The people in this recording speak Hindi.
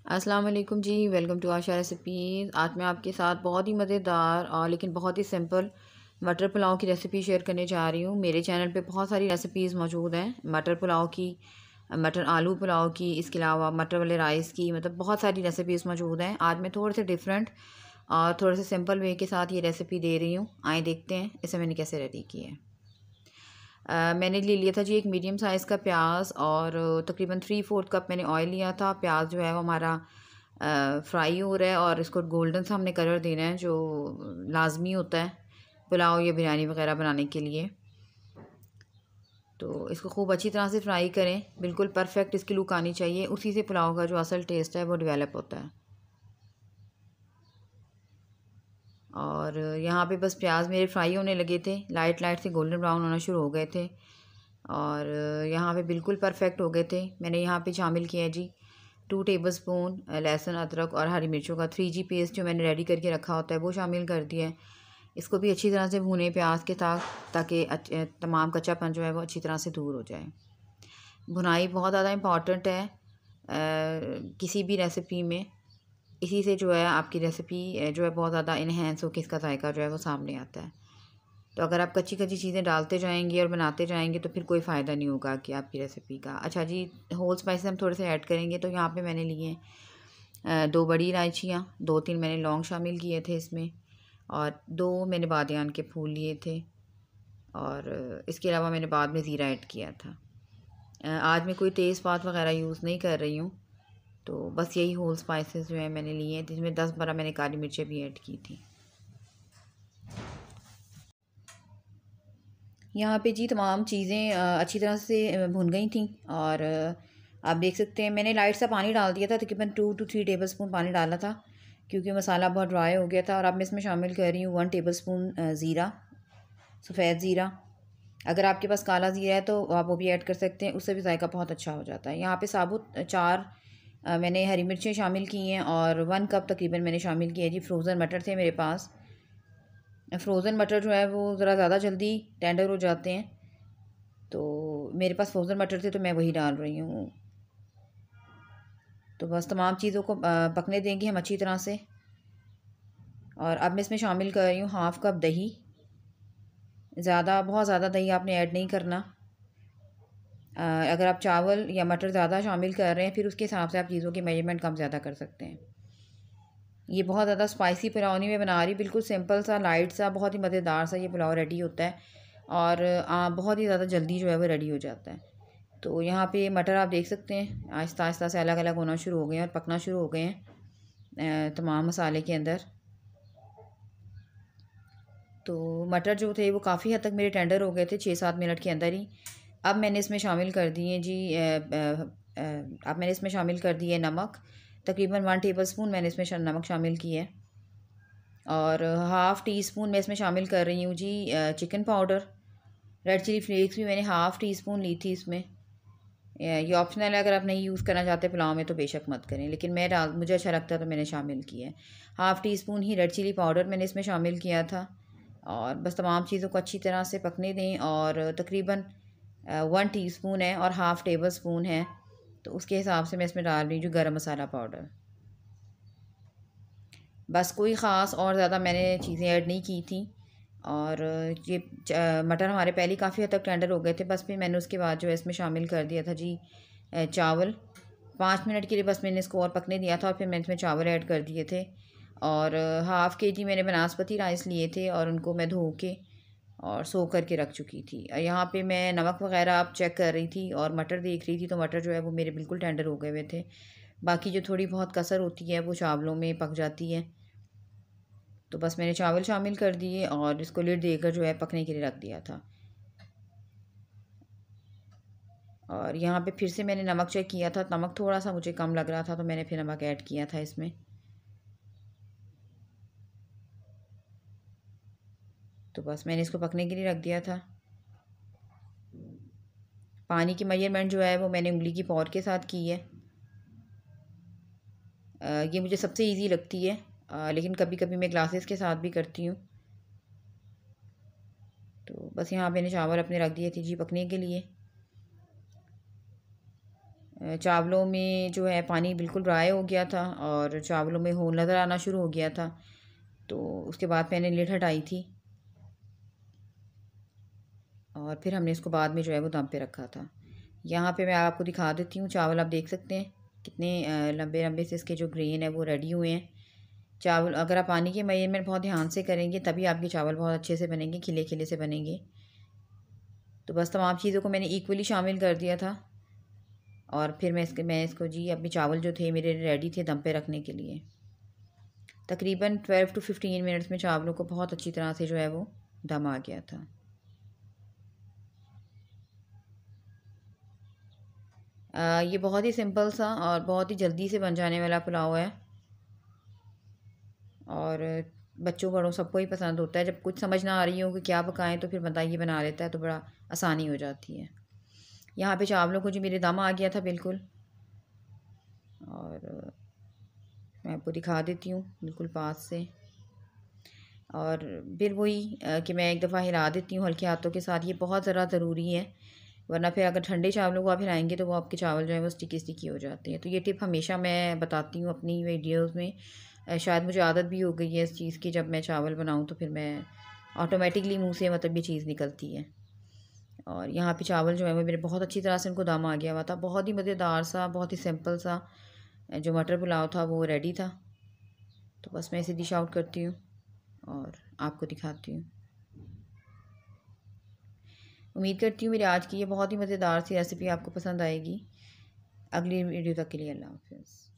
अस्सलाम वालेकुम जी। Welcome to Asha recipes. आज मैं आपके साथ बहुत ही मज़ेदार और लेकिन बहुत ही सिंपल मटर पुलाव की रेसिपी शेयर करने जा रही हूँ। मेरे चैनल पे बहुत सारी रेसिपीज़ मौजूद हैं, मटर पुलाव की, मटर आलू पुलाव की, इसके अलावा मटर वाले राइस की, मतलब बहुत सारी रेसिपीज़ मौजूद हैं। आज मैं थोड़े से डिफरेंट और थोड़े से सिंपल वे के साथ ये रेसिपी दे रही हूँ। आए देखते हैं इसे मैंने कैसे रेडी की है। मैंने ले लिया था जी एक मीडियम साइज़ का प्याज और तकरीबन 3/4 कप मैंने ऑयल लिया था। प्याज जो है वो हमारा फ्राई हो रहा है और इसको गोल्डन सा हमने कलर देना है, जो लाजमी होता है पुलाव या बिरयानी वगैरह बनाने के लिए। तो इसको खूब अच्छी तरह से फ्राई करें, बिल्कुल परफेक्ट इसकी लुक आनी चाहिए। उसी से पुलाव का जो असल टेस्ट है वो डेवलप होता है। और यहाँ पे बस प्याज मेरे फ्राई होने लगे थे, लाइट लाइट से गोल्डन ब्राउन होना शुरू हो गए थे और यहाँ पे बिल्कुल परफेक्ट हो गए थे। मैंने यहाँ पे शामिल किया है जी 2 टेबलस्पून लहसुन, अदरक और हरी मिर्चों का 3G पेस्ट जो मैंने रेडी करके रखा होता है वो शामिल कर दिया है। इसको भी अच्छी तरह से भूने प्याज के साथ, ताकि तमाम कच्चापन जो है वो अच्छी तरह से दूर हो जाए। भुनाई बहुत ज़्यादा इम्पॉर्टेंट है किसी भी रेसिपी में। इसी से जो है आपकी रेसिपी जो है बहुत ज़्यादा इन्हेंस होकर इसका जायका जो है वो सामने आता है। तो अगर आप कच्ची कच्ची चीज़ें डालते जाएंगे और बनाते जाएंगे तो फिर कोई फ़ायदा नहीं होगा कि आपकी रेसिपी का। अच्छा जी, होल स्पाइसेस हम थोड़े से ऐड करेंगे। तो यहाँ पे मैंने लिए 2 बड़ी इलायचियाँ, 2-3 मैंने लौंग शामिल किए थे इसमें, और 2 मैंने बादियान के फूल लिए थे, और इसके अलावा मैंने बाद में ज़ीरा ऐड किया था। आज मैं कोई तेज़पात वगैरह यूज़ नहीं कर रही हूँ, तो बस यही होल स्पाइसेस जो है मैंने लिए हैं, जिसमें 10-12 मैंने काली मिर्चें भी ऐड की थी। यहाँ पे जी तमाम चीज़ें अच्छी तरह से भुन गई थी और आप देख सकते हैं मैंने लाइट सा पानी डाल दिया था, तकरीबन 2 to 3 टेबलस्पून पानी डाला था, क्योंकि मसाला बहुत ड्राई हो गया था। और अब मैं इसमें शामिल कर रही हूँ 1 टेबलस्पून ज़ीरा, सफ़ेद ज़ीरा। अगर आपके पास काला ज़ीरा है तो आप वो भी ऐड कर सकते हैं, उससे भी जायका बहुत अच्छा हो जाता है। यहाँ पे साबुत 4 मैंने हरी मिर्चें शामिल की हैं और 1 कप तकरीबन मैंने शामिल किया जी फ्रोज़न मटर थे मेरे पास। फ्रोज़न मटर जो है वो ज़रा ज़्यादा जल्दी टेंडर हो जाते हैं, तो मेरे पास फ्रोज़न मटर थे तो मैं वही डाल रही हूँ। तो बस तमाम चीज़ों को पकने देंगे हम अच्छी तरह से। और अब मैं इसमें शामिल कर रही हूँ 1/2 कप दही। बहुत ज़्यादा दही आपने ऐड नहीं करना। अगर आप चावल या मटर ज़्यादा शामिल कर रहे हैं फिर उसके हिसाब से आप चीज़ों की मेजरमेंट कम ज़्यादा कर सकते हैं। ये बहुत ज़्यादा स्पाइसी पुलाव नहीं मैं बना रही, बिल्कुल सिंपल सा, लाइट सा, बहुत ही मज़ेदार सा ये पुलाव रेडी होता है और बहुत ही ज़्यादा जल्दी जो है वो रेडी हो जाता है। तो यहाँ पे मटर आप देख सकते हैं आहिस्ता आहिस्ता से अलग अलग होना शुरू हो गए हैं और पकना शुरू हो गए हैं तमाम मसाले के अंदर। तो मटर जो थे वो काफ़ी हद तक मेरे टेंडर हो गए थे 6-7 मिनट के अंदर ही। अब मैंने इसमें शामिल कर दिए जी अब मैंने इसमें शामिल कर दिए नमक, तकरीबन 1 टेबलस्पून मैंने इसमें नमक शामिल किया है। और 1/2 टीस्पून मैं इसमें शामिल कर रही हूँ जी chicken powder. Red chilli flakes भी मैंने 1/2 टीस्पून ली थी इसमें। ये ऑप्शनल है, अगर आप नहीं यूज़ करना चाहते पुलाव में तो बेशक मत करें, लेकिन मुझे अच्छा लगता है तो मैंने शामिल किया है। 1/2 टीस्पून ही रेड चिली पाउडर मैंने इसमें शामिल किया था। और बस तमाम चीज़ों को अच्छी तरह से पकने दें। और तकरीबन 1 टीस्पून है और 1/2 टेबल स्पून है, तो उसके हिसाब से मैं इसमें डाल रही हूँ जो गरम मसाला पाउडर। बस कोई ख़ास और ज़्यादा मैंने चीज़ें ऐड नहीं की थी। और ये मटर हमारे पहले ही काफ़ी हद तक टेंडर हो गए थे। बस फिर मैंने उसके बाद जो है इसमें शामिल कर दिया था जी चावल। 5 मिनट के लिए बस मैंने इसको और पकने दिया था और फिर मैंने इसमें चावल ऐड कर दिए थे। और 1/2 kg मैंने बनास्पति राइस लिए थे और उनको मैं धो के और सो करके रख चुकी थी। यहाँ पे मैं नमक वगैरह आप चेक कर रही थी और मटर देख रही थी, तो मटर जो है वो मेरे बिल्कुल टेंडर हो गए हुए थे। बाकी जो थोड़ी बहुत कसर होती है वो चावलों में पक जाती है। तो बस मैंने चावल शामिल कर दिए और इसको लिड देकर जो है पकने के लिए रख दिया था। और यहाँ पे फिर से मैंने नमक चेक किया था, नमक थोड़ा सा मुझे कम लग रहा था तो मैंने फिर नमक ऐड किया था इसमें। तो बस मैंने इसको पकने के लिए रख दिया था। पानी की मेजरमेंट जो है वो मैंने उंगली की पॉर के साथ की है। ये मुझे सबसे इजी लगती है, लेकिन कभी कभी मैं ग्लासेस के साथ भी करती हूँ। तो बस यहाँ मैंने चावल अपने रख दिए थे जी पकने के लिए। चावलों में जो है पानी बिल्कुल ड्राई हो गया था और चावलों में होल नज़र आना शुरू हो गया था। तो उसके बाद मैंने लिड हटाई थी और फिर हमने इसको बाद में जो है वो दम पे रखा था। यहाँ पे मैं आपको दिखा देती हूँ, चावल आप देख सकते हैं कितने लंबे लंबे से इसके जो ग्रेन है वो रेडी हुए हैं। चावल अगर आप पानी के मेजरमेंट बहुत ध्यान से करेंगे तभी आपके चावल बहुत अच्छे से बनेंगे, खिले खिले से बनेंगे। तो बस तमाम चीज़ों को मैंने इक्वली शामिल कर दिया था और फिर मैं इसको जी अपने चावल जो थे मेरे रेडी थे दम पे रखने के लिए। तकरीबन 12 to 15 मिनट्स में चावलों को बहुत अच्छी तरह से जो है वो दम आ गया था। ये बहुत ही सिंपल सा और बहुत ही जल्दी से बन जाने वाला पुलाव है और बच्चों बड़ों सबको ही पसंद होता है। जब कुछ समझ ना आ रही हो कि क्या पकाएं तो फिर बंदा ये बना लेता है तो बड़ा आसानी हो जाती है। यहाँ पे चावलों को जो मेरे दम आ गया था बिल्कुल, और मैं आपको दिखा देती हूँ बिल्कुल पास से। और फिर वही कि मैं एक दफ़ा हिला देती हूँ हल्के हाथों के साथ, ये बहुत ज़रा ज़रूरी है, वरना फिर अगर ठंडे चावलों को आप हिलाएंगे तो वो आपके चावल जो है वो स्टिकी स्टिकी हो जाते हैं। तो ये टिप हमेशा मैं बताती हूँ अपनी वीडियोज़ में। शायद मुझे आदत भी हो गई है इस चीज़ की, जब मैं चावल बनाऊँ तो फिर मैं ऑटोमेटिकली मुँह से मतलब ये चीज़ निकलती है। और यहाँ पे चावल जो है वो मेरे बहुत अच्छी तरह से उनको दम आ गया हुआ था। बहुत ही मज़ेदार सा, बहुत ही सिंपल सा जो मटर पुलाव था वो रेडी था। तो बस मैं इसे डिश आउट करती हूँ और आपको दिखाती हूँ। उम्मीद करती हूँ मेरी आज की ये बहुत ही मज़ेदार सी रेसिपी आपको पसंद आएगी। अगली वीडियो तक के लिए अल्लाह हाफ़िज़।